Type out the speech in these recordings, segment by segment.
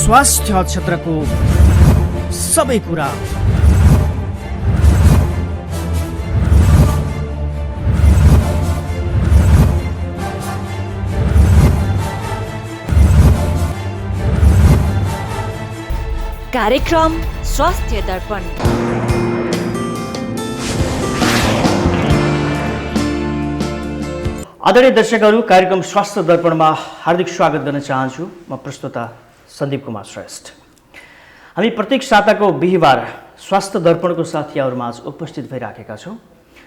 स्वास्थ्य क्षेत्रको सबै कुरा कार्यक्रम स्वास्थ्य दर्पण। आदरणीय दर्शकहरू, कार्यक्रम स्वास्थ्य दर्पणमा हार्दिक स्वागत गर्न चाहन्छु। म प्रस्तुता सन्दीप कुमार श्रेष्ठ। हामी प्रत्येक साताको बिहीबार स्वास्थ्य दर्पणको साथ यहाँहरूमा आज उपस्थित भइराखेका छौँ।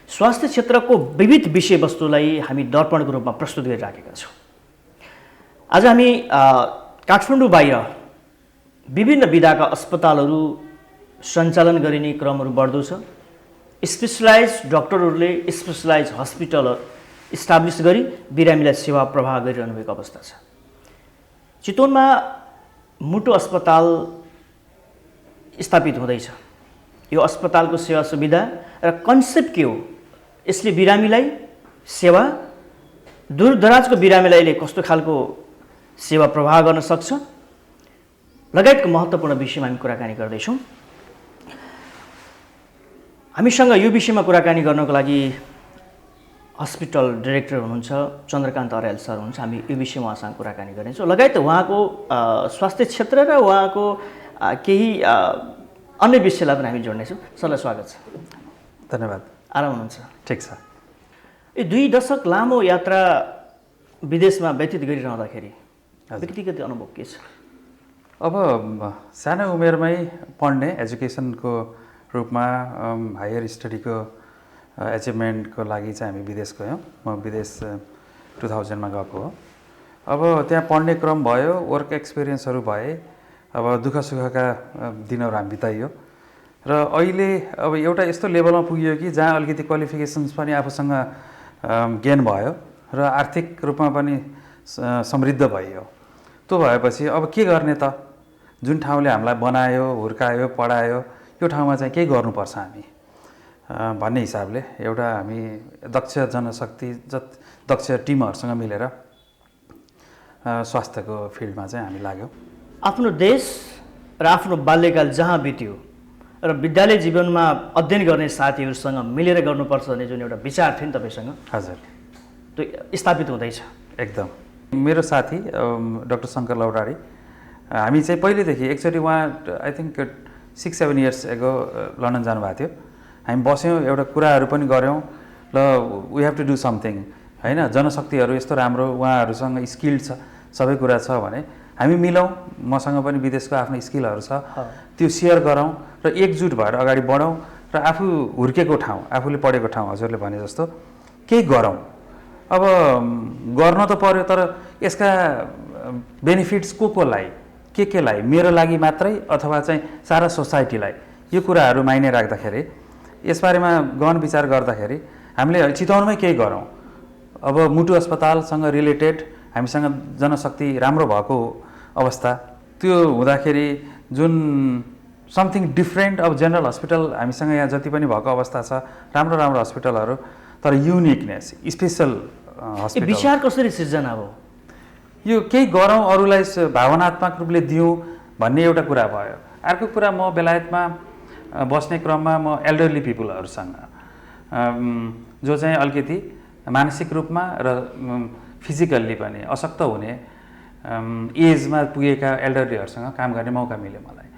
स्वास्थ्य क्षेत्रको विविध विषयवस्तुलाई हामी दर्पणको रूपमा प्रस्तुत गरिराखेका छौँ। आज हामी काठमाडौँ बाहिर विभिन्न विधाका अस्पतालहरू सञ्चालन गरिने क्रमहरू बढ्दो छ। स्पेसलाइज डक्टरहरूले स्पेसलाइज हस्पिटल इस्टाब्लिस गरी बिरामीलाई सेवा प्रवाह गरिरहनु भएको अवस्था छ। चितवनमा मुटु अस्पताल स्थापित हुँदैछ। यो अस्पतालको सेवा सुविधा र कन्सेप्ट के हो, यसले बिरामीलाई सेवा, दूरदराजको बिरामीलाई कस्तो खालको सेवा प्रवाह गर्न सक्छ लगायतको महत्त्वपूर्ण विषयमा हामी कुराकानी गर्दैछौँ। हामीसँग यो विषयमा कुराकानी गर्नको लागि हस्पिटल डाइरेक्टर हुनुहुन्छ चन्द्रकान्त अर्याल सर हुनुहुन्छ। हामी यो विषयमा उहाँसँग कुराकानी गर्नेछौँ। लगायत उहाँको स्वास्थ्य क्षेत्र र उहाँको केही अन्य विषयलाई पनि हामी जोड्नेछौँ। सरलाई स्वागत छ। धन्यवाद। आराम हुनुहुन्छ? ठिक छ। यो 2 दशक लामो यात्रा विदेशमा व्यतीत गरिरहँदाखेरि व्यक्तिगत अनुभव के छ? अब सानो उमेरमै पढ्ने एजुकेसनको रूपमा हायर स्टडीको एचिभमेन्टको लागि चाहिँ हामी विदेश गयौँ। म विदेश 2000मा गएको हो। अब त्यहाँ पढ्ने क्रम भयो, वर्क एक्सपिरियन्सहरू भए, अब दुःख सुखका दिनहरू हामी बिताइयो र अहिले अब एउटा यस्तो लेभलमा पुगियो कि जहाँ अलिकति क्वालिफिकेसन्स पनि आफूसँग गेन भयो र आर्थिक रूपमा पनि समृद्ध भइयो। त्यो भएपछि अब के गर्ने त? जुन ठाउँले हामीलाई बनायो, हुर्कायो, पढायो, यो ठाउँमा चाहिँ केही गर्नुपर्छ हामी भन्ने हिसाबले एउटा हामी दक्ष जनशक्ति दक्ष टिमहरूसँग मिलेर स्वास्थ्यको फिल्डमा चाहिँ हामी लाग्यौँ। आफ्नो देश र आफ्नो बाल्यकाल जहाँ बित्यो र विद्यालय जीवनमा अध्ययन गर्ने साथीहरूसँग मिलेर गर्नुपर्छ भन्ने जुन एउटा विचार थियो नि तपाईँसँग, हजुर, त्यो स्थापित हुँदैछ। एकदम। मेरो साथी डाक्टर शङ्कर लौटाडी, हामी चाहिँ पहिलेदेखि एकचोटि उहाँ आई थिङ्क 6-7 इयर्स एगो लन्डन जानुभएको थियो। हामी बस्यौँ, एउटा कुराहरू पनि गऱ्यौँ ल we have to do something, होइन? जनशक्तिहरू यस्तो राम्रो, उहाँहरूसँग स्किल छ, सबै कुरा छ भने हामी मिलौँ, मसँग पनि विदेशको आफ्नो स्किलहरू छ, त्यो सेयर गरौँ र एकजुट भएर अगाडि बढौँ र आफू हुर्केको ठाउँ, आफूले पढेको ठाउँ, हजुरले भने जस्तो केही गरौँ। अब गर्न त पर्यो, तर यसका बेनिफिट्स कोलाई, केलाई, मेरो लागि मात्रै अथवा चाहिँ सारा सोसाइटीलाई, यो कुराहरू मायने राख्दाखेरि यसबारेमा गहन विचार गर्दाखेरि हामीले चितवनमै केही गरौँ। अब मुटु अस्पतालसँग रिलेटेड हामीसँग जनशक्ति राम्रो भएको अवस्था, त्यो हुँदाखेरि जुन समथिङ डिफ्रेन्ट अब जेनरल हस्पिटल हामीसँग यहाँ जति पनि भएको अवस्था छ, राम्रो राम्रो हस्पिटलहरू, तर युनिकनेस, स्पेसल हस्पिटल। विचार कसरी सिर्जना भयो? यो केही गरौँ, अरूलाई भावनात्मक रूपले दिउँ भन्ने एउटा कुरा भयो। अर्को कुरा, म बेलायतमा बस्ने क्रममा म एल्डरली पिपुलहरूसँग जो चाहिँ अलिकति मानसिक रूपमा र फिजिकल्ली पनि अशक्त हुने एजमा पुगेका एल्डरलीहरूसँग काम गर्ने मौका मिल्यो मलाई।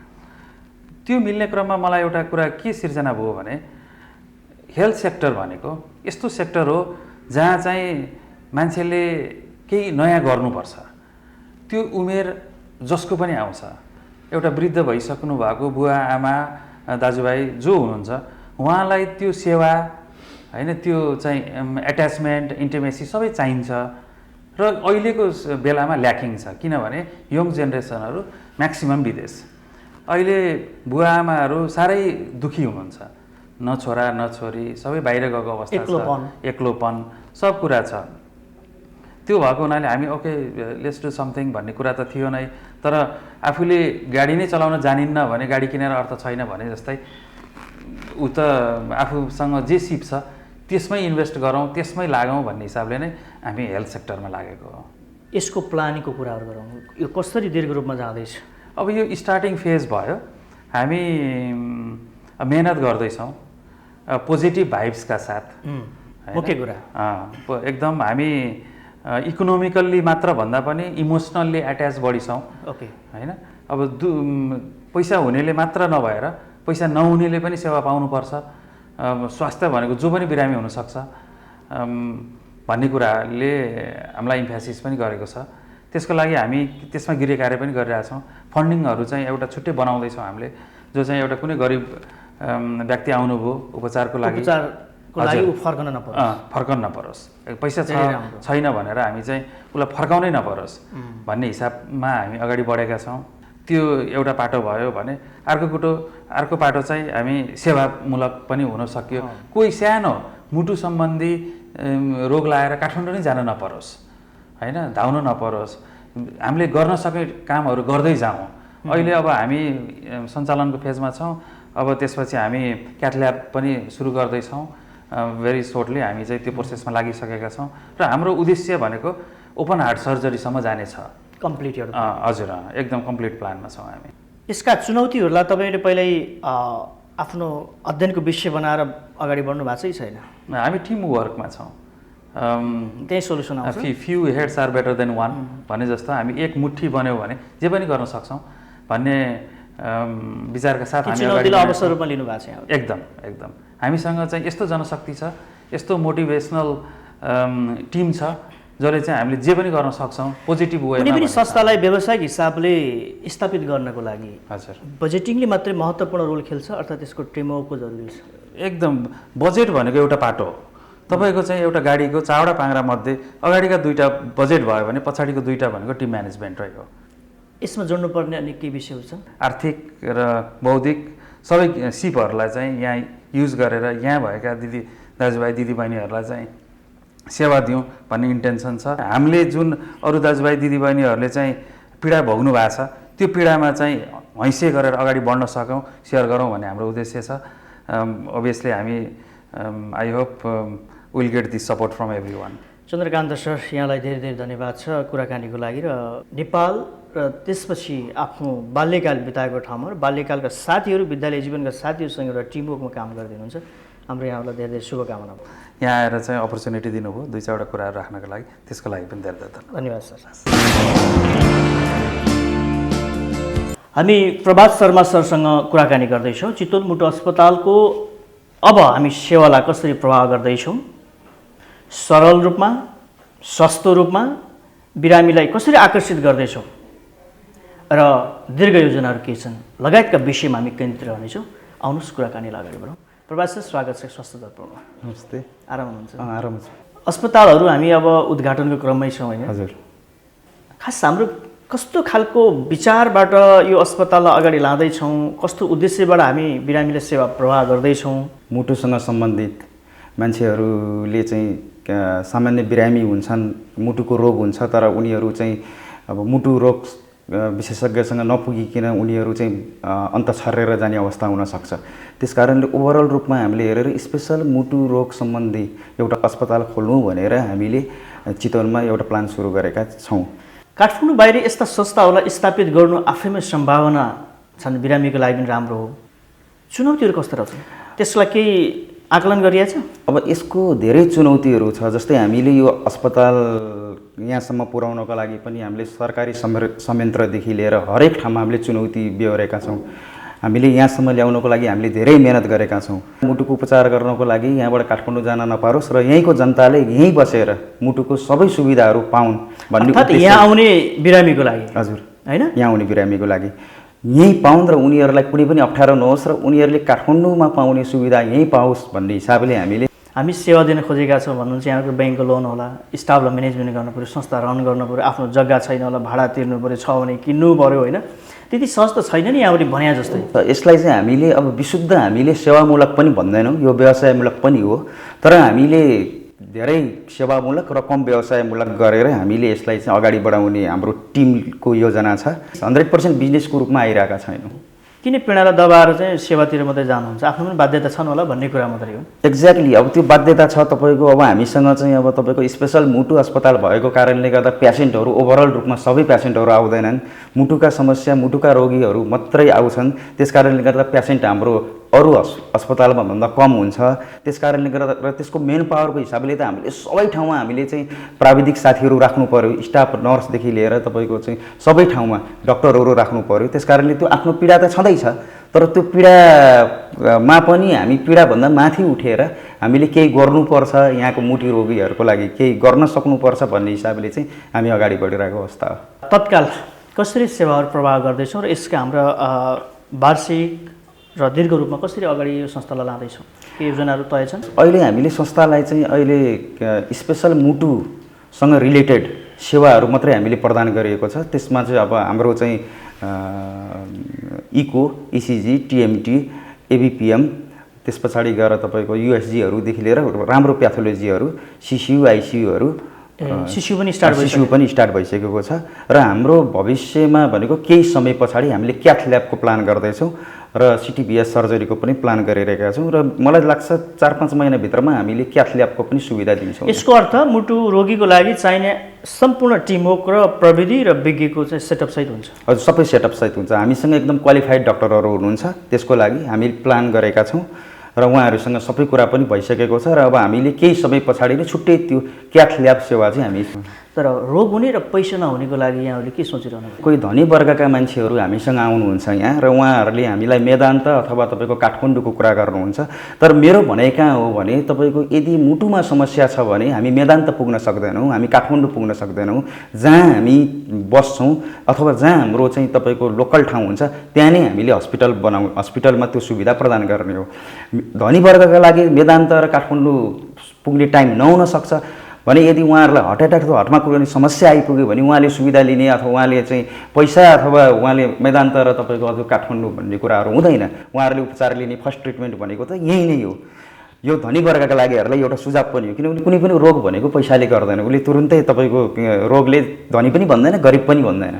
त्यो मिल्ने क्रममा मलाई एउटा कुरा के सिर्जना भयो भने, हेल्थ सेक्टर भनेको यस्तो सेक्टर हो जहाँ चाहिँ मान्छेले केही नयाँ गर्नुपर्छ। त्यो उमेर जसको पनि आउँछ, एउटा वृद्ध भइसक्नु भएको बुवा आमा दाजुभाइ जो हुनुहुन्छ उहाँलाई त्यो सेवा, होइन, त्यो चाहिँ एट्याचमेन्ट, इन्टिमेसी सबै चाहिन्छ र अहिलेको बेलामा ल्याकिङ छ। किनभने यङ जेनेरेसनहरू म्याक्सिमम विदेश, अहिले बुवा आमाहरू साह्रै दुःखी हुनुहुन्छ, न छोरा न छोरी, सबै बाहिर गएको अवस्था छ, एक्लोपन सब कुरा छ। त्यो भएको हुनाले हामी ओके लेट्स डु समथिङ भन्ने कुरा त थियो नै, तर आफूले गाडी नै चलाउन जानिन्न भने गाडी किनेर अर्थ छैन भने जस्तै उ त आफूसँग जे सिप छ त्यसमै इन्भेस्ट गरौँ, त्यसमै लागौँ भन्ने हिसाबले नै हामी हेल्थ सेक्टरमा लागेको हो। यसको प्लानिङको कुराहरू गरौँ, यो कसरी दीर्घ रूपमा जाँदैछ? अब यो स्टार्टिङ फेज भयो, हामी मेहनत गर्दैछौँ पोजिटिभ भाइब्सका साथ। मुख्य कुरा एकदम हामी इकोनोमिकल्ली मात्र भन्दा पनि इमोसनल्ली एट्याच बढी छौँ। ओके होइन, अब पैसा हुनेले मात्र नभएर पैसा नहुनेले पनि सेवा पाउनुपर्छ। स्वास्थ्य भनेको जो पनि बिरामी हुनसक्छ भन्ने कुराले हामीलाई इम्फेसिस पनि गरेको छ। त्यसको लागि हामी त्यसमा गृह कार्य पनि गरिरहेछौँ। फन्डिङहरू चाहिँ एउटा छुट्टै बनाउँदैछौँ हामीले, जो चाहिँ एउटा कुनै गरिब व्यक्ति आउनुभयो उपचारको लागि फर्कन नपरोस्, पैसा छैन भनेर हामी चाहिँ उसलाई फर्काउनै नपरोस् भन्ने हिसाबमा हामी अगाडि बढेका छौँ। त्यो एउटा पाटो भयो भने अर्को पाटो चाहिँ हामी सेवामूलक पनि हुन सक्यो। कोही सानो मुटु सम्बन्धी रोग लाएर काठमाडौँ नै जान नपरोस्, होइन, धाउन नपरोस्। हामीले गर्न सक्ने कामहरू गर्दै जाउँ। अहिले अब हामी सञ्चालनको फेजमा छौँ। अब त्यसपछि हामी क्याथ ल्याब पनि सुरु गर्दैछौँ। भेरी सोर्टली हामी चाहिँ त्यो प्रोसेसमा लागिसकेका छौँ र हाम्रो उद्देश्य भनेको ओपन हार्ट सर्जरीसम्म जानेछ। कम्प्लिट हजुर, एकदम कम्प्लिट प्लानमा छौँ हामी। यसका चुनौतीहरूलाई तपाईँले पहिल्यै आफ्नो अध्ययनको विषय बनाएर अगाडि बढ्नु भएको छ छैन? हामी टिम वर्कमा छौँ। त्यही सोल्युसन आउँछ। Few heads are better than one भने जस्तो हामी एक मुट्ठी बन्यौँ भने जे पनि गर्न सक्छौँ भन्ने विचारका साथ हामी अवसर रूपमा लिनु भएको छ। एकदम हामीसँग चाहिँ यस्तो जनशक्ति छ, यस्तो मोटिभेसनल टिम छ जसले चाहिँ हामीले जे पनि गर्न सक्छौँ पोजिटिभ वेमा। कुनै पनि संस्थालाई व्यावसायिक हिसाबले स्थापित गर्नको लागि हजुर बजेटिङले मात्रै महत्त्वपूर्ण रोल खेल्छ, अर्थात् त्यसको टिमवर्कको जरुरी छ। एकदम बजेट भनेको एउटा पाटो हो। तपाईँको चाहिँ एउटा गाडीको चारवटा पाङ्ग्रा मध्ये अगाडिका 2टा बजेट भयो भने पछाडिको 2टा भनेको टिम म्यानेजमेन्ट हो। यसमा जोड्नुपर्ने अनि के विषयहरू छन्? आर्थिक र बौद्धिक सबै सिपहरूलाई चाहिँ यहाँ युज गरेर यहाँ भएका दाजुभाइ दिदीबहिनीहरूलाई चाहिँ सेवा दिउँ भन्ने इन्टेन्सन छ। हामीले जुन अरू दाजुभाइ दिदीबहिनीहरूले चाहिँ पीडा भोग्नु भएको छ त्यो पीडामा चाहिँ हैसियत गरेर अगाडि बढ्न सकौँ, सेयर गरौँ भन्ने हाम्रो उद्देश्य छ। अभियसली हामी I hope will get this support from everyone. Chandrakant sir, यहाँलाई धेरै धेरै धन्यवाद छ कुराकानीको लागि। र नेपाल र त्यसपछि आफ्नो बाल्यकाल बिताएको ठाउँमा र बाल्यकालका साथीहरू, विद्यालय जीवनका साथीहरूसँग एउटा टिमवर्कमा काम गर्दै हुनुहुन्छ। हाम्रो यहाँलाई धेरै धेरै शुभकामना। यहाँ आएर चाहिँ अपर्च्युनिटी दिनुभयो 2-4वटा कुराहरू राख्नको लागि, त्यसको लागि पनि धेरै धेरै धन्यवाद सर। हामी प्रभात शर्मा सरसँग कुराकानी गर्दैछौँ। चितवन मुटु अस्पतालको अब हामी सेवालाई कसरी प्रभाव गर्दैछौँ, सरल रूपमा, सस्तो रूपमा बिरामीलाई कसरी आकर्षित गर्दैछौँ र दीर्घ योजनाहरू के छन् लगायतका विषयमा हामी केन्द्रित रहनेछौँ। आउनुहोस् कुराकानीलाई अगाडि बढाउँ। प्रभात सर, स्वागत छ स्वास्थ्य दर्पणमा। नमस्ते। आराम हुनुहुन्छ? आराम छ। अस्पतालहरू हामी अब उद्घाटनको क्रममै छौँ होइन? हजुर। खास हाम्रो कस्तो खालको विचारबाट यो अस्पताललाई अगाडि लाँदैछौँ, कस्तो उद्देश्यबाट हामी बिरामीलाई सेवा प्रवाह गर्दैछौँ? मुटुसँग सम्बन्धित मान्छेहरूले चाहिँ सामान्य बिरामी हुन्छन्, मुटुको रोग हुन्छ, तर उनीहरू चाहिँ अब मुटु रोग विशेषज्ञसँग नपुगिकन उनीहरू चाहिँ अन्त छरेर जाने अवस्था हुनसक्छ। त्यस कारणले ओभरअल रूपमा हामीले हेरेर स्पेसल मुटु रोग सम्बन्धी एउटा अस्पताल खोल्नु भनेर हामीले चितवनमा एउटा प्लान सुरु गरेका छौँ। काठमाडौँ बाहिर यस्ता संस्थाहरूलाई स्थापित गर्नु आफैमा सम्भावना छन्, बिरामीको लागि पनि राम्रो हो। चुनौतीहरू कस्तो रहेछन्, त्यसलाई केही आकलन गरिएको छ? अब यसको धेरै चुनौतीहरू छ। जस्तै हामीले यो अस्पताल यहाँसम्म पुर्याउनको लागि पनि हामीले सरकारी संयन्त्रदेखि लिएर हरेक ठाउँमा हामीले चुनौती बेहोरेका छौँ। हामीले यहाँसम्म ल्याउनको लागि हामीले धेरै मेहनत गरेका छौँ। मुटुको उपचार गर्नको लागि यहाँबाट काठमाडौँ जान नपारोस् र यहीँको जनताले यहीँ बसेर मुटुको सबै सुविधाहरू पाउन् भन्ने उद्देश्य। यहाँ आउने बिरामीको लागि? हजुर, होइन, यहाँ आउने बिरामीको लागि यहीँ पाउन् र उनीहरूलाई कुनै पनि अप्ठ्यारो नहोस् र उनीहरूले काठमाडौँमा पाउने सुविधा यहीँ पाओस् भन्ने हिसाबले हामी सेवा दिन खोजेका छौँ भन्नुहुन्छ। यहाँको ब्याङ्कको लोन होला, स्टाफलाई म्यानेजमेन्ट गर्नु पऱ्यो, संस्था रन गर्नु पऱ्यो, आफ्नो जग्गा छैन होला, भाडा तिर्नु पऱ्यो, छ भने किन्नु पऱ्यो, होइन? त्यति सहज त छैन नि यहाँबाट भने जस्तै। यसलाई चाहिँ हामीले अब विशुद्ध हामीले सेवामूलक पनि भन्दैनौँ, यो व्यवसायमूलक पनि हो, तर हामीले धेरै सेवामूलक र कम व्यवसायमूलक गरेर हामीले यसलाई चाहिँ अगाडि बढाउने हाम्रो टिमको योजना छ। 100% बिजनेसको रूपमा आइरहेका छैनौँ। किन पीडालाई दबाएर चाहिँ सेवातिर मात्रै जानुहुन्छ? आफ्नो पनि बाध्यता छन् होला भन्ने कुरा मात्रै हो। एक्ज्याक्टली, अब त्यो बाध्यता छ तपाईँको। अब हामीसँग चाहिँ अब तपाईँको स्पेसल मुटु अस्पताल भएको कारणले गर्दा पेसेन्टहरू ओभरअल रूपमा सबै पेसेन्टहरू आउँदैनन्। मुटुका समस्या, मुटुका रोगीहरू मात्रै आउँछन्। त्यस कारणले गर्दा पेसेन्ट हाम्रो अरू अस्पतालमा भन्दा कम हुन्छ। त्यस कारणले गर्दा र त्यसको मेन पावरको हिसाबले त हामीले सबै ठाउँमा हामीले चाहिँ प्राविधिक साथीहरू राख्नु पर्यो, स्टाफ नर्सदेखि लिएर तपाईँको चाहिँ सबै ठाउँमा डक्टरहरू राख्नु पर्यो। त्यस कारणले त्यो आफ्नो पीडा त छँदैछ, तर त्यो पीडामा पनि हामी पीडाभन्दा माथि उठेर हामीले केही गर्नुपर्छ, यहाँको मुटु रोगीहरूको लागि केही गर्न सक्नुपर्छ भन्ने हिसाबले चाहिँ हामी अगाडि बढिरहेको अवस्था हो। तत्काल कसरी सेवाहरू प्रवाह गर्दैछौँ र यसका हाम्रा वार्षिक र दीर्घ रूपमा कसरी अगाडि यो संस्थालाई लाँदैछौँ? के योजनाहरू तय छन्? अहिले हामीले संस्थालाई चाहिँ अहिले स्पेसल मुटुसँग रिलेटेड सेवाहरू मात्रै हामीले प्रदान गरिएको छ। त्यसमा चाहिँ अब हाम्रो चाहिँ इको, इसिजी, टिएमटी, एबिपिएम, त्यस पछाडि गएर तपाईँको युएसजीहरूदेखि लिएर राम्रो प्याथोलोजीहरू, सिसियु, आइसियुहरू, सिसियु पनि स्टार्ट भइसकेको छ। र हाम्रो भविष्यमा भनेको केही समय पछाडि हामीले क्याथ ल्याबको प्लान गर्दैछौँ र सिटिबिएस सर्जरीको पनि प्लान गरिरहेका छौँ र मलाई लाग्छ 4-5 महिनाभित्रमा हामीले क्याथ ल्याबको पनि सुविधा दिन्छौँ। यसको अर्थ मुटु रोगीको लागि चाहिने सम्पूर्ण टिमवर्क र प्रविधि र विज्ञको चाहिँ सेटअप सहित हुन्छ? हजुर, सबै सेटअप सहित हुन्छ। हामीसँग एकदम क्वालिफाइड डक्टरहरू हुनुहुन्छ। त्यसको लागि हामी प्लान गरेका छौँ र उहाँहरूसँग सबै कुरा पनि भइसकेको छ र अब हामीले केही समय पछाडि नै छुट्टै त्यो क्याथ ल्याब सेवा चाहिँ हामी। तर रोग हुने र पैसा नहुनेको लागि यहाँहरूले के सोचिरहनु? कोही धनी वर्गका मान्छेहरू हामीसँग आउनुहुन्छ यहाँ र उहाँहरूले हामीलाई मेदान्त अथवा तपाईँको काठमाडौँको कुरा गर्नुहुन्छ। तर मेरो भनाइ कहाँ हो भने तपाईँको यदि मुटुमा समस्या छ भने हामी मेदान्त पुग्न सक्दैनौँ, हामी काठमाडौँ पुग्न सक्दैनौँ। जहाँ हामी बस्छौँ अथवा जहाँ हाम्रो चाहिँ तपाईँको लोकल ठाउँ हुन्छ त्यहाँ नै हामीले हस्पिटलमा त्यो सुविधा प्रदान गर्ने हो। धनी वर्गका लागि मेदान्त र काठमाडौँ पुग्ने टाइम नहुन सक्छ भने यदि उहाँहरूलाई हार्ट एट्याक अथवा हार्टमा कुनै समस्या आइपुग्यो भने उहाँले सुविधा लिने अथवा उहाँले चाहिँ पैसा अथवा उहाँले मेदान्त र तपाईँको अझ काठमाडौँ भन्ने कुराहरू हुँदैन। उहाँहरूले उपचार लिने फर्स्ट ट्रिटमेन्ट भनेको त यही नै हो। यो धनी वर्गका लागिहरूलाई एउटा सुझाव पनि हो, किनभने कुनै पनि रोग भनेको पैसाले गर्दैन। उसले तुरुन्तै तपाईँको रोगले धनी पनि भन्दैन, गरिब पनि भन्दैन।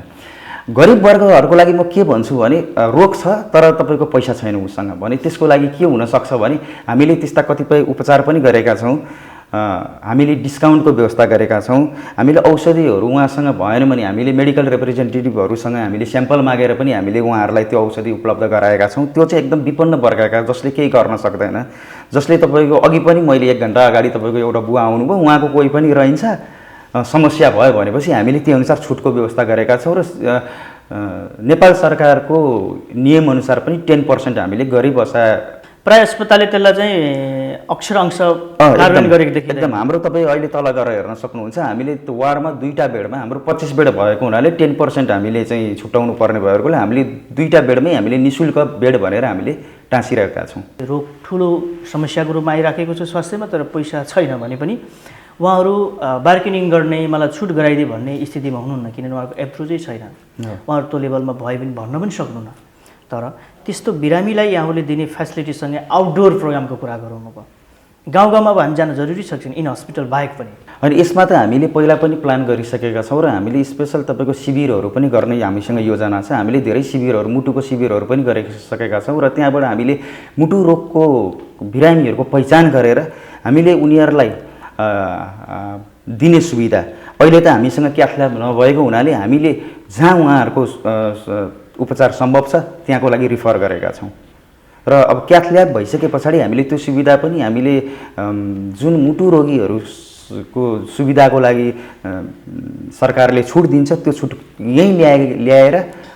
गरिब वर्गहरूको लागि म के भन्छु भने रोग छ तर तपाईँको पैसा छैन उसँग भने त्यसको लागि के हुनसक्छ भने हामीले त्यस्ता कतिपय उपचार पनि गरेका छौँ। हामीले डिस्काउन्टको व्यवस्था गरेका छौँ। हामीले औषधिहरू उहाँसँग भएन भने हामीले मेडिकल रिप्रेजेन्टेटिभहरूसँग हामीले स्याम्पल मागेर पनि हामीले उहाँहरूलाई त्यो औषधि उपलब्ध गराएका छौँ। त्यो चाहिँ एकदम विपन्न वर्गका जसले केही गर्न सक्दैन, जसले तपाईँको अघि पनि मैले 1 घन्टा अगाडि तपाईँको एउटा बुवा आउनुभयो, उहाँको कोही पनि रहन्छ समस्या भयो भनेपछि हामीले त्यो अनुसार छुटको व्यवस्था गरेका छौँ र नेपाल सरकारको नियमअनुसार पनि 10% हामीले गरिबसा प्राय अस्पतालले त्यसलाई चाहिँ अक्षर अंश कार्यान्वयन गरेको देखिन्छ। एकदम हाम्रो तपाईँ अहिले तल गएर हेर्न सक्नुहुन्छ। हामीले त्यो वार्डमा 2टा बेडमा हाम्रो 25 बेड भएको हुनाले 10% हामीले चाहिँ छुट्याउनु पर्ने भएकोले हामीले 2टा बेडमै हामीले निःशुल्क बेड भनेर हामीले टाँसिरहेका छौँ। रोग ठुलो समस्याको रूपमा आइराखेको छ स्वास्थ्यमा, तर पैसा छैन भने पनि उहाँहरू बार्गेनिङ गर्ने, मलाई छुट गराइदिए भन्ने स्थितिमा हुनुहुन्न, किनभने उहाँहरूको एप्रोचै छैन। उहाँहरू त्यो लेभलमा भए पनि भन्न पनि सक्नुहुन्न। तर त्यस्तो बिरामीलाई यहाँहरूले दिने फेसिलिटीसँगै आउटडोर प्रोग्रामको कुरा गराउनु भयो। गाउँ गाउँमा अब हामी जान जरुरी छ इन हस्पिटल बाहेक पनि। अनि यसमा त हामीले पहिला पनि प्लान गरिसकेका छौँ र हामीले स्पेसल तपाईँको शिविरहरू पनि गर्ने हामीसँग योजना छ। हामीले धेरै शिविरहरू, मुटुको शिविरहरू पनि गरिसकेका छौँ र त्यहाँबाट हामीले मुटु रोगको बिरामीहरूको पहिचान गरेर हामीले उनीहरूलाई दिने सुविधा। अहिले त हामीसँग क्याथ ल्याब नभएको हुनाले हामीले जहाँ उहाँहरूको उपचार सम्भव छ त्यहाँको लागि रिफर गरेका छौँ र अब क्याथ ल्याब भइसके पछाडि हामीले त्यो सुविधा पनि हामीले जुन मुटु रोगीहरूको सुविधाको लागि सरकारले छुट दिन्छ त्यो छुट यहीँ ल्याएर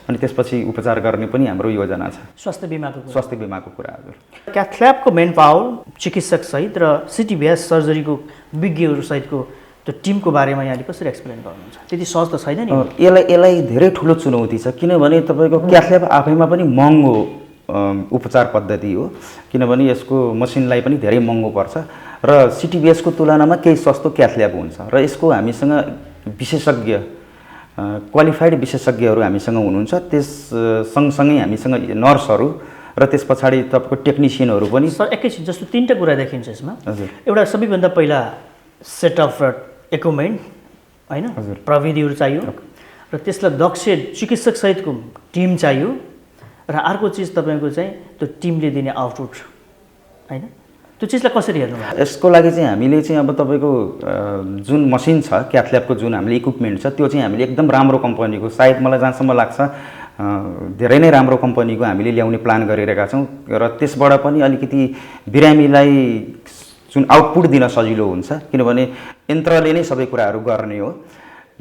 अनि त्यसपछि उपचार गर्ने पनि हाम्रो योजना छ। स्वास्थ्य बिमाको कुरा हजुर। क्याथ ल्याबको मेन पावर चिकित्सक सहित र सिटिबिएस सर्जरीको विज्ञहरू सहितको त्यो टिमको बारेमा यहाँले कसरी एक्सप्लेन गर्नुहुन्छ? त्यति सहज त छैन नि। यसलाई धेरै ठुलो चुनौती छ, किनभने तपाईँको क्याथ ल्याब आफैमा पनि महँगो उपचार पद्धति हो, किनभने यसको मसिनलाई पनि धेरै महँगो पर्छ र सिटिबिएसको तुलनामा केही सस्तो क्याथ ल्याब हुन्छ र यसको हामीसँग विशेषज्ञ क्वालिफाइड विशेषज्ञहरू हामीसँग हुनुहुन्छ। त्यस सँगसँगै हामीसँग नर्सहरू र त्यस पछाडि तपाईँको टेक्निसियनहरू पनि। सर एकैछिन, जस्तो 3टा कुरा देखिन्छ यसमा। हजुर। एउटा सबैभन्दा पहिला सेटअप र इक्विपमेन्ट होइन, प्रविधिहरू चाहियो र त्यसलाई दक्ष चिकित्सक सहितको टिम चाहियो र अर्को चिज तपाईँको चाहिँ त्यो टिमले दिने आउटपुट होइन, त्यो चिजलाई कसरी हेर्नुभयो? यसको लागि चाहिँ हामीले चाहिँ अब तपाईँको जुन मसिन छ क्याथल्याबको जुन हामीले इक्विपमेन्ट छ त्यो चाहिँ हामीले एकदम राम्रो कम्पनीको, सायद मलाई जहाँसम्म लाग्छ धेरै नै राम्रो कम्पनीको हामीले ल्याउने प्लान गरिरहेका छौँ र त्यसबाट पनि अलिकति बिरामीलाई जुन आउटपुट दिन सजिलो हुन्छ, किनभने यन्त्रले नै सबै कुराहरू गर्ने हो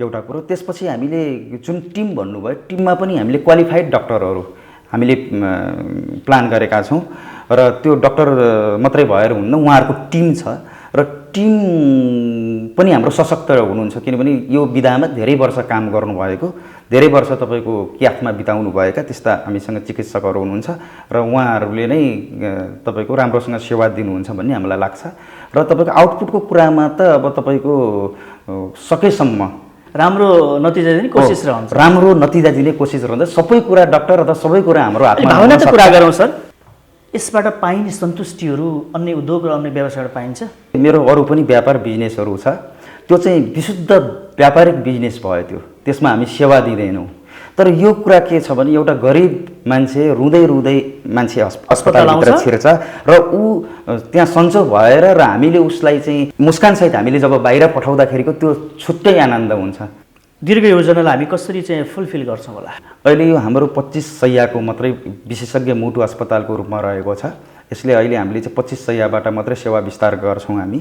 एउटा कुरो। त्यसपछि हामीले जुन टिम भन्नुभयो, टिममा पनि हामीले क्वालिफाइड डक्टरहरू हामीले प्लान गरेका छौँ र त्यो डक्टर मात्रै भएर हुन्न, उहाँहरूको टिम छ र टिम पनि हाम्रो सशक्त हुनुहुन्छ, किनभने यो विधामा धेरै वर्ष काम गर्नुभएको, धेरै वर्ष तपाईँको क्याफमा बिताउनु भएका त्यस्ता हामीसँग चिकित्सकहरू हुनुहुन्छ र उहाँहरूले नै तपाईँको राम्रोसँग सेवा दिनुहुन्छ भन्ने हामीलाई लाग्छ। र तपाईँको आउटपुटको कुरामा त अब तपाईँको सकेसम्म राम्रो नतिजा दिने कोसिस रहन्छ, राम्रो नतिजा दिने कोसिस रहन्छ। सबै कुरा डक्टर अथवा सबै कुरा हाम्रो हातमा भावना त कुरा गरौँ सर, यसबाट पाइने सन्तुष्टिहरू अन्य उद्योग र अन्य व्यवसायबाट पाइन्छ? मेरो अरू पनि व्यापार बिजनेसहरू छ, त्यो चाहिँ विशुद्ध व्यापारिक बिजनेस भयो, त्यसमा हामी सेवा दिँदैनौँ। तर यो कुरा के छ भने एउटा गरिब मान्छे रुँदै रुँदै मान्छे अस्पतालभित्र छिर्छ र ऊ त्यहाँ सन्चो भएर र हामीले उसलाई चाहिँ मुस्कानसहित हामीले जब बाहिर पठाउँदाखेरिको त्यो छुट्टै आनन्द हुन्छ। दीर्घ योजनालाई हामी कसरी चाहिँ फुलफिल गर्छौँ होला? अहिले यो हाम्रो 25 शय्याको मात्रै विशेषज्ञ मुटु अस्पतालको रूपमा रहेको छ। यसले अहिले हामीले चाहिँ 25 शय्याबाट मात्रै सेवा विस्तार गर्छौँ हामी।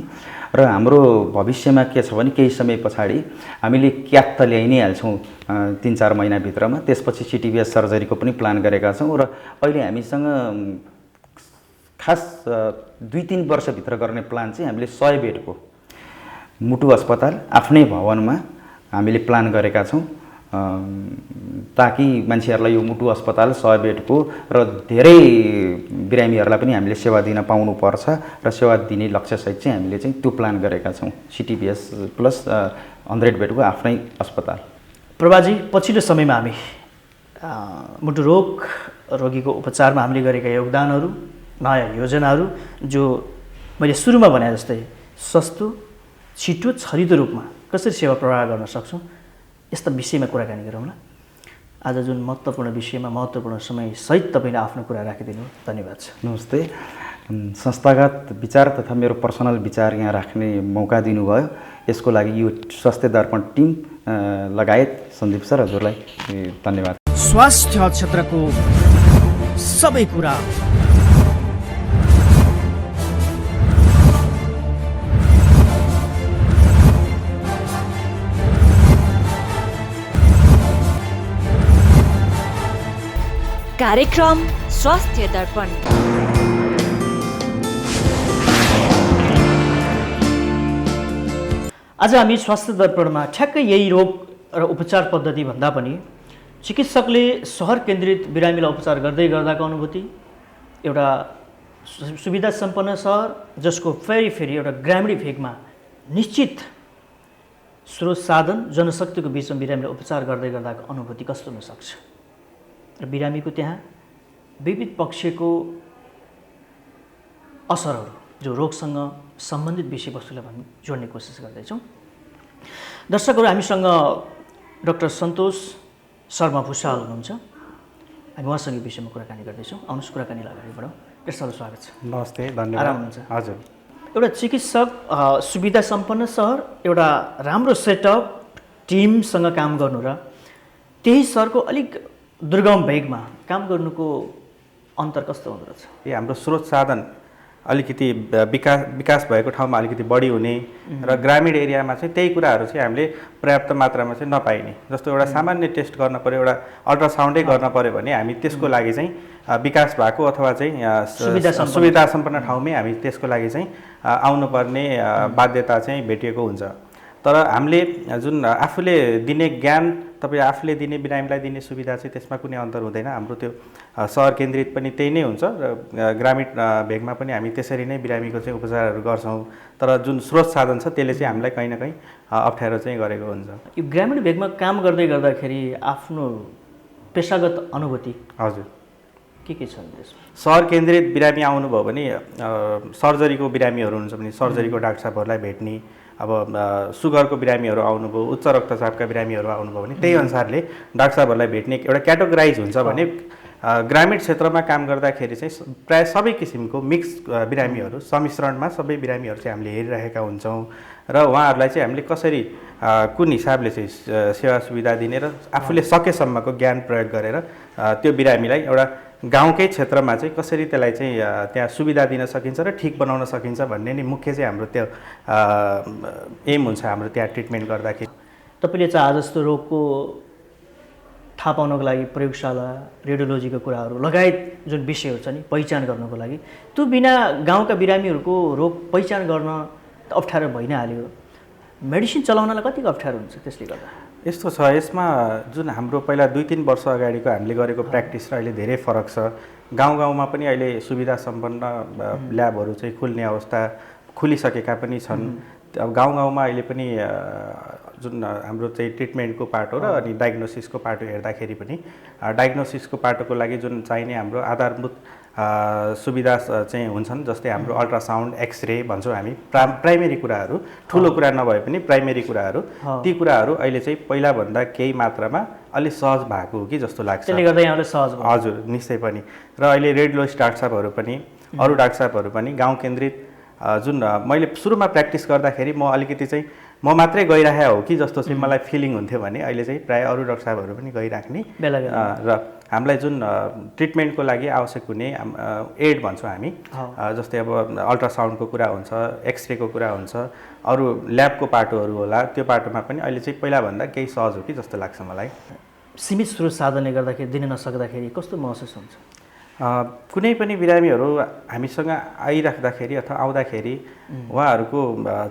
र हाम्रो भविष्यमा के छ भने केही समय पछाडि हामीले क्याथ त ल्याइ नै हाल्छौँ 3-4 महिनाभित्रमा, त्यसपछि सिटिबिएस सर्जरीको पनि प्लान गरेका छौँ र अहिले हामीसँग खास 2-3 वर्षभित्र गर्ने प्लान चाहिँ हामीले 100 बेडको मुटु अस्पताल आफ्नै भवनमा हामीले प्लान गरेका छौँ, ताकि मान्छेहरूलाई यो मुटु अस्पताल 100 बेडको र धेरै बिरामीहरूलाई पनि हामीले सेवा दिन पाउनुपर्छ र सेवा दिने लक्ष्यसहित चाहिँ हामीले चाहिँ त्यो प्लान गरेका छौँ, सिटिबिएस प्लस 100 बेडको आफ्नै अस्पताल। प्रभाजी, पछिल्लो समयमा हामी मुटु रोगीको उपचारमा हामीले गरेका योगदानहरू, नयाँ योजनाहरू, जो मैले सुरुमा भने जस्तै सस्तो, छिटो, छरितो रूपमा कसरी सेवा प्रवाह गर्न सक्छौँ, यस्ता विषयमा कुराकानी गरौँला। आज जुन महत्त्वपूर्ण विषयमा महत्त्वपूर्ण समय सहित तपाईँले आफ्नो कुरा राखिदिनु, धन्यवाद छ। नमस्ते। संस्थागत विचार तथा मेरो पर्सनल विचार यहाँ राख्ने मौका दिनुभयो, यसको लागि यो स्वास्थ्य दर्पण टिम लगायत सन्दीप सर हजुरलाई धन्यवाद। स्वास्थ्य क्षेत्रको सबै कुरा कार्यक्रम स्वास्थ्य दर्पण। आज हामी स्वास्थ्य दर्पणमा ठ्याक्कै यही रोग र उपचार पद्धति भन्दा पनि चिकित्सकले सहर केन्द्रित बिरामीलाई उपचार गर्दै गर्दाको अनुभूति, एउटा सुविधा सम्पन्न सहर जसको फेरि एउटा ग्रामीण भेगमा निश्चित स्रोत साधन जनशक्तिको बिचमा बिरामीलाई उपचार गर्दै गर्दाको अनुभूति कस्तो हुनसक्छ र बिरामीको त्यहाँ विविध पक्षको असरहरू जो रोगसँग सम्बन्धित विषयवस्तुलाई हामी जोड्ने कोसिस गर्दैछौँ। दर्शकहरू, हामीसँग डाक्टर सन्तोष शर्मा भुषाल हुनुहुन्छ, हामी उहाँसँग यो विषयमा कुराकानी गर्दैछौँ। आउनुहोस् कुराकानीलाई अगाडि बढाउँ। डाक्टर स्वागत छ। नमस्ते, धन्यवाद। आराम हुनुहुन्छ? हजुर। एउटा चिकित्सक, सुविधा सम्पन्न सहर, एउटा राम्रो सेटअप टिमसँग काम गर्नु र त्यही सहरको अलिक दुर्गम भेगमा काम गर्नुको अन्तर कस्तो हुँदो रहेछ? हाम्रो स्रोत साधन अलिकति विकास भएको ठाउँमा अलिकति बढी हुने र ग्रामीण एरियामा चाहिँ त्यही कुराहरू चाहिँ हामीले पर्याप्त मात्रामा चाहिँ नपाइने। जस्तो एउटा सामान्य टेस्ट गर्न पर्यो, एउटा अल्ट्रासाउन्डै गर्न पर्यो भने हामी त्यसको लागि चाहिँ विकास भएको अथवा चाहिँ सुविधा सम्पन्न ठाउँमै हामी त्यसको लागि चाहिँ आउनुपर्ने बाध्यता चाहिँ भेटिएको हुन्छ। तर हामीले जुन आफूले दिने ज्ञान, तपाईँ आफूले दिने बिरामीलाई दिने सुविधा चाहिँ त्यसमा कुनै अन्तर हुँदैन। हाम्रो त्यो सहर केन्द्रित पनि त्यही नै हुन्छ र ग्रामीण भेगमा पनि हामी त्यसरी नै बिरामीको चाहिँ उपचारहरू गर्छौँ। तर जुन स्रोत साधन छ त्यसले चाहिँ हामीलाई कहीँ न कहीँ अप्ठ्यारो चाहिँ गरेको हुन्छ। यो ग्रामीण भेगमा काम गर्दै गर्दाखेरि आफ्नो पेसागत अनुभूति हजुर के छन् त्यसमा? सहर केन्द्रित बिरामी आउनुभयो भने सर्जरीको बिरामीहरू हुन्छ भने सर्जरीको डाक्टर साहबहरूलाई भेट्ने, अब सुगरको बिरामीहरू आउनुभयो, उच्च रक्तचापका बिरामीहरू आउनुभयो भने त्यही अनुसारले डाक्टर साहबहरूलाई भेट्ने एउटा क्याटेगोराइज हुन्छ भने ग्रामीण क्षेत्रमा काम गर्दाखेरि चाहिँ प्राय सबै किसिमको मिक्स बिरामीहरू सम्मिश्रणमा सबै बिरामीहरू चाहिँ हामीले हेरिरहेका हुन्छौँ र उहाँहरूलाई चाहिँ हामीले कसरी कुन हिसाबले चाहिँ सेवा सुविधा दिने र आफूले सकेसम्मको ज्ञान प्रयोग गरेर त्यो बिरामीलाई एउटा गाउँकै क्षेत्रमा चाहिँ कसरी त्यसलाई चाहिँ त्यहाँ सुविधा दिन सकिन्छ र ठिक बनाउन सकिन्छ भन्ने नै मुख्य चाहिँ हाम्रो त्यो एम हुन्छ हाम्रो त्यहाँ ट्रिटमेन्ट गर्दाखेरि। तपाईँले चाहिँ आज जस्तो रोगको थाहा पाउनको लागि प्रयोगशाला रेडियोलोजीको कुराहरू लगायत जुन विषयहरू छ नि पहिचान गर्नको लागि त्यो बिना गाउँका बिरामीहरूको रोग पहिचान गर्न अप्ठ्यारो भइ नै हाल्यो। मेडिसिन चलाउनलाई कतिको अप्ठ्यारो हुन्छ त्यसले गर्दा? यस्तो छ, यसमा जुन हाम्रो पहिला 2-3 वर्ष अगाडिको हामीले गरेको प्र्याक्टिस र अहिले धेरै फरक छ। गाउँ गाउँमा पनि अहिले सुविधा सम्पन्न ल्याबहरू चाहिँ खुल्ने अवस्था खुलिसकेका पनि छन्। अब गाउँ गाउँमा अहिले पनि जुन हाम्रो चाहिँ ट्रिटमेन्टको पाटो र अनि डायग्नोसिसको पाटो हेर्दाखेरि पनि डायग्नोसिसको पाटोको लागि जुन चाहिने हाम्रो आधारभूत सुविधा चाहिँ हुन्छन्, जस्तै हाम्रो अल्ट्रासाउन्ड, एक्सरे भन्छौँ हामी, प्राइमेरी कुराहरू, ठुलो कुरा नभए पनि प्राइमेरी कुराहरू, ती कुराहरू अहिले चाहिँ पहिलाभन्दा केही मात्रामा अलि सहज भएको हो कि जस्तो लाग्छ। त्यसले गर्दा यहाँले सहज भयो? हजुर, निश्चय पनि। र अहिले रेडियोलोजिस्ट डाक्टर साहबहरू पनि अरू डाक्टर साहबहरू पनि गाउँ केन्द्रित जुन मैले सुरुमा प्र्याक्टिस गर्दाखेरि म अलिकति चाहिँ म मात्रै गइरहेको हो कि जस्तो चाहिँ मलाई फिलिङ हुन्थ्यो भने अहिले चाहिँ प्राय अरू डाक्टर साहबहरू पनि गइराख्ने र हामीलाई जुन ट्रिटमेन्टको लागि आवश्यक हुने एड भन्छौँ हामी, जस्तै अब अल्ट्रासाउन्डको कुरा हुन्छ, एक्सरेको कुरा हुन्छ, अरू ल्याबको पाटोहरू होला, त्यो पाटोमा पनि अहिले चाहिँ पहिलाभन्दा केही सहज हो कि जस्तो लाग्छ मलाई। सीमित स्रोत साधनले गर्दाखेरि दिन नसक्दाखेरि कस्तो महसुस हुन्छ? कुनै पनि बिरामीहरू हामीसँग आइराख्दाखेरि अथवा आउँदाखेरि उहाँहरूको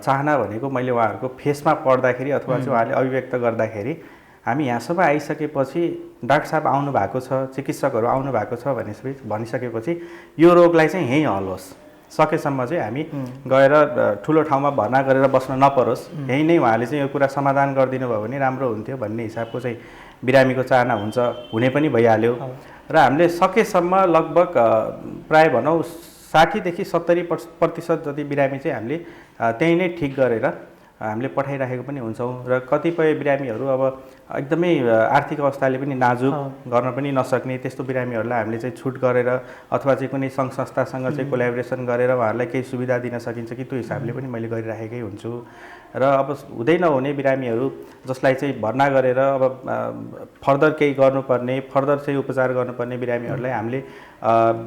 चाहना भनेको मैले उहाँहरूको फेसमा पढ्दाखेरि अथवा चाहिँ उहाँले अभिव्यक्त गर्दाखेरि हामी यहाँसम्म आइसकेपछि डाक्टर साहब आउनु भएको छ, चिकित्सकहरू आउनु भएको छ भनिसकेपछि यो रोगलाई चाहिँ यहीँ हलोस्, सकेसम्म चाहिँ हामी गएर ठुलो ठाउँमा भर्ना गरेर बस्न नपरोस्, यहीँ नै उहाँले चाहिँ यो कुरा समाधान गरिदिनु भयो भने राम्रो हुन्थ्यो भन्ने हिसाबको चाहिँ बिरामीको चाहना हुन्छ, हुने पनि भइहाल्यो। र हामीले सकेसम्म लगभग प्राय भनौँ 60देखि 70% जति बिरामी चाहिँ हामीले त्यहीँ नै ठिक गरेर हामीले पठाइराखेको पनि हुन्छौँ। र कतिपय बिरामीहरू अब एकदमै आर्थिक अवस्थाले पनि नाजुक, गर्न पनि नसक्ने त्यस्तो बिरामीहरूलाई हामीले चाहिँ छुट गरेर अथवा चाहिँ कुनै सङ्घ संस्थासँग चाहिँ कोल्याबोरेसन गरेर उहाँहरूलाई केही सुविधा दिन सकिन्छ कि त्यो हिसाबले पनि मैले गरिराखेकै हुन्छु। र अब हुँदै नहुने बिरामीहरू जसलाई चाहिँ भर्ना गरेर अब फर्दर केही गर्नुपर्ने, फर्दर चाहिँ उपचार गर्नुपर्ने बिरामीहरूलाई हामीले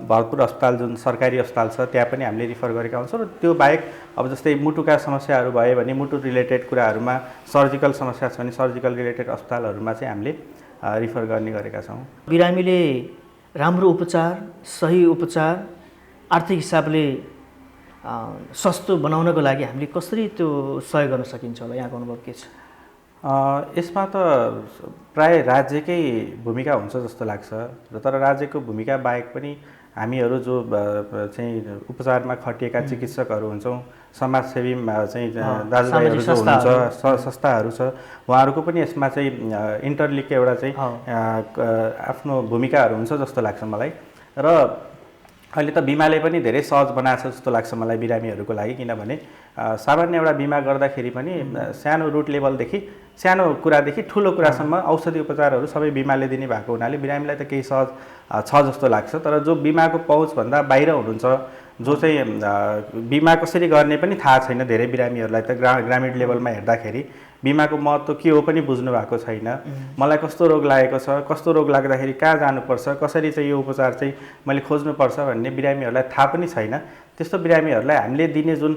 भरतपुर अस्पताल जुन सरकारी अस्पताल छ त्यहाँ पनि हामीले रिफर गरेका हुन्छौँ। र त्यो बाहेक अब जस्तै मुटुका समस्याहरू भयो भने मुटु रिलेटेड कुराहरूमा, सर्जिकल समस्या छ भने सर्जिकल रिलेटेड अस्पतालहरूमा चाहिँ हामीले रिफर गर्ने गरेका छौँ। बिरामीले राम्रो उपचार, सही उपचार, आर्थिक हिसाबले सस्तो बनाउनको लागि हामीले कसरी त्यो सहयोग गर्न सकिन्छ होला, यहाँको अनुभव के छ? यसमा त प्राय राज्यकै भूमिका हुन्छ जस्तो लाग्छ। र तर राज्यको भूमिका बाहेक पनि हामीहरू जो चाहिँ उपचारमा खटिएका चिकित्सकहरू हुन्छौँ, समाजसेवी चाहिँ दाजुभाइहरू जो हुनुहुन्छ, संस्थाहरू छ, उहाँहरूको पनि यसमा चाहिँ इन्टरलिगको एउटा चाहिँ आफ्नो भूमिकाहरू हुन्छ जस्तो लाग्छ मलाई। र अहिले त बिमाले पनि धेरै सहज बनाएको छ जस्तो लाग्छ मलाई बिरामीहरूको लागि, किनभने सामान्य एउटा बिमा गर्दाखेरि पनि सानो रुट लेभलदेखि सानो कुरादेखि ठुलो कुरासम्म औषधि उपचारहरू सबै बिमाले दिने भएको हुनाले बिरामीलाई त केही सहज छ जस्तो लाग्छ। तर जो बिमाको पहुँचभन्दा बाहिर हुनुहुन्छ, जो चाहिँ बिमा कसरी गर्ने पनि थाहा छैन धेरै बिरामीहरूलाई, त ग्रामीण लेभलमा हेर्दाखेरि बिमाको महत्त्व के हो पनि बुझ्नु भएको छैन। मलाई कस्तो रोग लागेको छ, कस्तो रोग लाग्दाखेरि कहाँ जानुपर्छ, कसरी चाहिँ यो उपचार चाहिँ मैले खोज्नुपर्छ भन्ने बिरामीहरूलाई थाहा पनि छैन। त्यस्तो बिरामीहरूलाई हामीले दिने जुन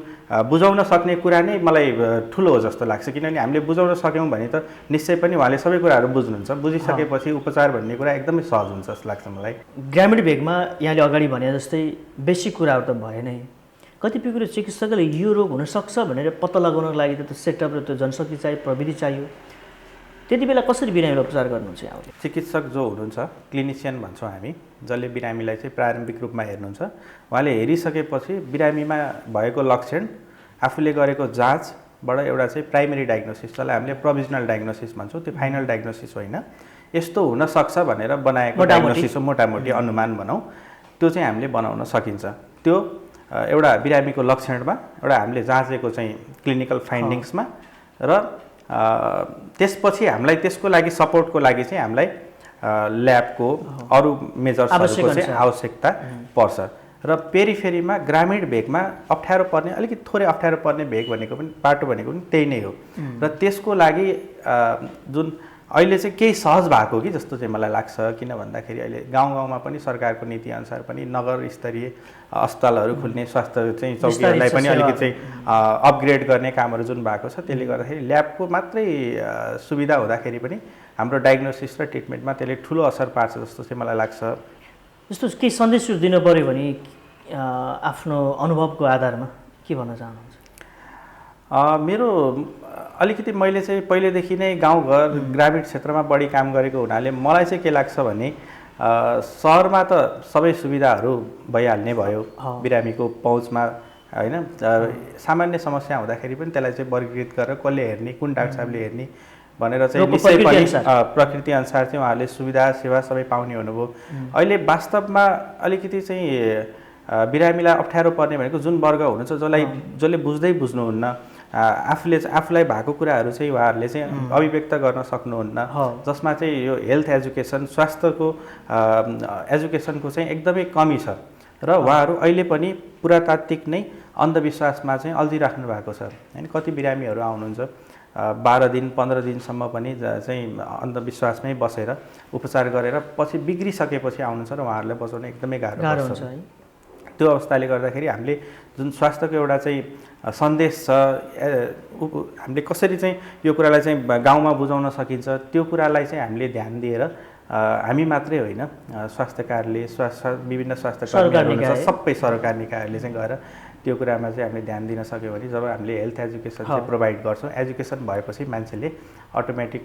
बुझाउन सक्ने कुरा नै मलाई ठुलो हो जस्तो लाग्छ, किनभने हामीले बुझाउन सक्यौँ भने त निश्चय पनि उहाँले सबै कुराहरू बुझ्नुहुन्छ। बुझिसकेपछि उपचार भन्ने कुरा एकदमै सहज हुन्छ जस्तो लाग्छ मलाई। ग्रामीण भेगमा यहाँले अगाडि भने जस्तै बेसिक कुराहरू त भए नै, कतिपय कुरो चिकित्सकले यो रोग हुनसक्छ भनेर पत्ता लगाउनको लागि त त्यो सेटअप र त्यो जनशक्ति चाहियो, प्रविधि चाहियो। त्यति बेला कसरी बिरामीलाई उपचार गर्नुहुन्छ यहाँले? चिकित्सक जो हुनुहुन्छ, क्लिनिसियन भन्छौँ हामी, जसले बिरामीलाई चाहिँ प्रारम्भिक रूपमा हेर्नुहुन्छ, उहाँले हेरिसकेपछि बिरामीमा भएको लक्षण, आफूले गरेको जाँचबाट एउटा चाहिँ प्राइमेरी डायग्नोसिस, जसलाई हामीले प्रोभिजनल डायग्नोसिस भन्छौँ, त्यो फाइनल डायग्नोसिस होइन, यस्तो हुनसक्छ भनेर बनाएको डायग्नोसिस हो, मोटामोटी अनुमान भनौँ, त्यो चाहिँ हामीले बनाउन सकिन्छ। त्यो एउटा बिरामीको लक्षणमा, एउटा हामीले जाँचेको चाहिँ क्लिनिकल फाइन्डिङ्समा, र त्यसपछि हामीलाई त्यसको लागि सपोर्टको लागि चाहिँ हामीलाई ल्याबको अरू मेजर्सहरूको आवश्यक चाहिँ आवश्यकता पर्छ र पेरिफेरीमा ग्रामीण भेगमा अप्ठ्यारो पर्ने अलिकति थोरै अप्ठ्यारो पर्ने भेग भनेको पनि बाटो भनेको पनि त्यही नै हो र त्यसको लागि जुन अहिले चाहिँ केही सहज भएको कि जस्तो चाहिँ मलाई लाग्छ किन भन्दाखेरि अहिले गाउँ गाउँमा पनि सरकारको नीतिअनुसार पनि नगर स्तरीय अस्पतालहरू खुल्ने स्वास्थ्य चाहिँ चौकीहरूलाई पनि अलिकति चाहिँ अपग्रेड गर्ने कामहरू जुन भएको छ त्यसले गर्दाखेरि ल्याबको मात्रै सुविधा हुँदाखेरि पनि हाम्रो डायग्नोसिस र ट्रिटमेन्टमा त्यसले ठुलो असर पार्छ जस्तो चाहिँ मलाई लाग्छ। जस्तो केही सन्देशहरू दिनु पऱ्यो भने आफ्नो अनुभवको आधारमा के भन्न चाहनुहुन्छ? मेरो अलिकति मैले चाहिँ पहिलेदेखि नै गाउँघर ग्रामीण क्षेत्रमा बढी काम गरेको हुनाले मलाई चाहिँ के लाग्छ भने सहरमा त सबै सुविधाहरू भइहाल्ने भयो बिरामीको पहुँचमा होइन सामान्य समस्या हुँदाखेरि पनि त्यसलाई चाहिँ वर्गीकृत गरेर कसले हेर्ने कुन डाक्टर साहबले हेर्ने भनेर चाहिँ निश्चय पनि प्रकृति अनुसार चाहिँ उहाँहरूले सुविधा सेवा सबै पाउने हुनुभयो। अहिले वास्तवमा अलिकति चाहिँ बिरामीलाई अप्ठ्यारो पर्ने भनेको जुन वर्ग हुनुहुन्छ जसले बुझ्नुहुन्न आफूलाई भएको कुराहरू चाहिँ उहाँहरूले चाहिँ अभिव्यक्त गर्न सक्नुहुन्न जसमा चाहिँ यो हेल्थ एजुकेसन स्वास्थ्यको एजुकेसनको चाहिँ एकदमै कमी छ र उहाँहरू अहिले पनि पुरातात्विक नै अन्धविश्वासमा चाहिँ अल्झिराख्नु भएको छ होइन। कति बिरामीहरू आउनुहुन्छ 12 दिन 15 दिनसम्म पनि चाहिँ अन्धविश्वासमै बसेर उपचार गरेर पछि बिग्रिसकेपछि आउनुहुन्छ र उहाँहरूलाई बचाउन एकदमै गाह्रो पर्छ। त्यो अवस्थाले गर्दाखेरि हामीले जुन स्वास्थ्यको एउटा चाहिँ सन्देश छ हामीले कसरी चाहिँ यो कुरालाई चाहिँ गाउँमा बुझाउन सकिन्छ त्यो कुरालाई चाहिँ हामीले ध्यान दिएर हामी मात्रै होइन स्वास्थ्य कार्यालय विभिन्न स्वास्थ्य कर्मीहरू सबै सरकारी निकायहरूले चाहिँ गएर त्यो कुरामा चाहिँ हामीले ध्यान दिन सक्यो भने जब हामीले हेल्थ एजुकेसन चाहिँ प्रोभाइड गर्छौँ एजुकेसन भएपछि मान्छेले अटोमेटिक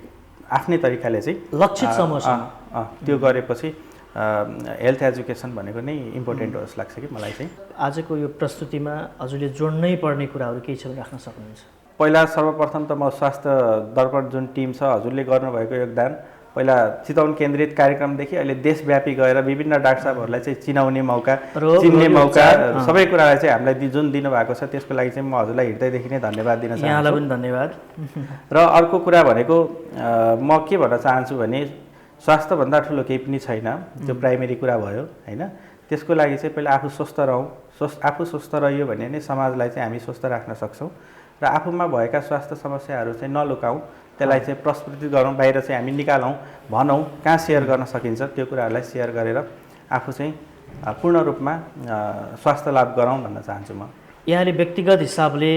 आफ्नै तरिकाले चाहिँ लक्षित समस्या त्यो गरेपछि हेल्थ एजुकेसन भनेको नै इम्पोर्टेन्ट हो जस्तो लाग्छ कि मलाई चाहिँ। आजको यो प्रस्तुतिमा हजुरले जोड्नै पर्ने कुराहरू केही छ भने राख्न सक्नुहुन्छ? पहिला सर्वप्रथम त म स्वास्थ्य दर्पण जुन टिम छ हजुरले गर्नुभएको योगदान पहिला चितवन केन्द्रित कार्यक्रमदेखि अहिले देशव्यापी गएर विभिन्न डाक्टर साहबहरूलाई चाहिँ चिनाउने मौका चिन्ने मौका सबै कुरालाई चाहिँ हामीलाई जुन दिनुभएको छ त्यसको लागि चाहिँ म हजुरलाई हृदयदेखि नै धन्यवाद दिन चाहन्छु। यहाँलाई पनि धन्यवाद। र अर्को कुरा भनेको म के भन्न चाहन्छु भने स्वास्थ्यभन्दा ठुलो केही पनि छैन त्यो प्राइमेरी कुरा भयो होइन। त्यसको लागि चाहिँ पहिला आफू स्वस्थ रहौँ आफू स्वस्थ रह्यो भने नै समाजलाई चाहिँ हामी स्वस्थ राख्न सक्छौँ र आफूमा भएका स्वास्थ्य समस्याहरू चाहिँ नलुकाउँ त्यसलाई चाहिँ प्रस्फुटित गरौँ बाहिर चाहिँ हामी निकालौँ भनौँ कहाँ सेयर गर्न सकिन्छ त्यो कुराहरूलाई सेयर गरेर आफू चाहिँ पूर्ण रूपमा स्वास्थ्य लाभ गरौँ भन्न चाहन्छु म। यहाँले व्यक्तिगत हिसाबले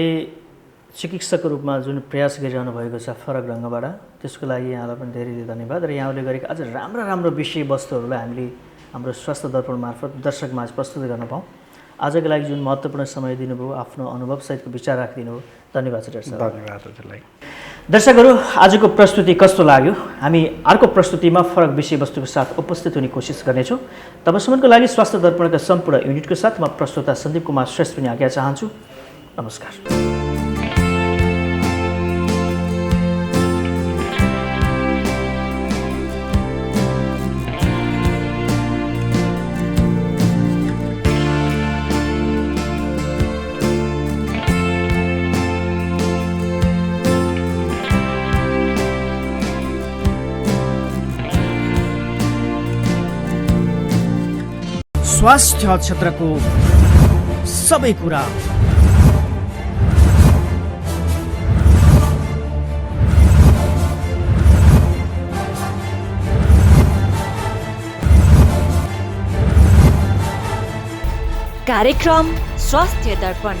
चिकित्सकको रूपमा जुन प्रयास गरिरहनु भएको छ फरक ढङ्गबाट त्यसको लागि यहाँलाई पनि धेरै धेरै धन्यवाद र यहाँले गरेका अझ राम्रो विषयवस्तुहरूलाई हामीले हाम्रो स्वास्थ्य दर्पण मार्फत दर्शकमाझ प्रस्तुत गर्न पाऊँ। आजको लागि जुन महत्त्वपूर्ण समय दिनुभयो आफ्नो अनुभवसहितको विचार राखिदिनु भयो धन्यवाद सर। धन्यवाद हजुरलाई। दर्शकहरू आजको प्रस्तुति कस्तो लाग्यो? हामी अर्को प्रस्तुतिमा फरक विषयवस्तुको साथ उपस्थित हुने कोसिस गर्नेछौँ। तबसम्मको लागि स्वास्थ्य दर्पणका सम्पूर्ण युनिटको साथ म प्रस्तुता सन्दीप कुमार श्रेष्ठ पनि आज्ञा चाहन्छु। नमस्कार। स्वास्थ्य क्षेत्रको सबै कुरा कार्यक्रम स्वास्थ्य दर्पण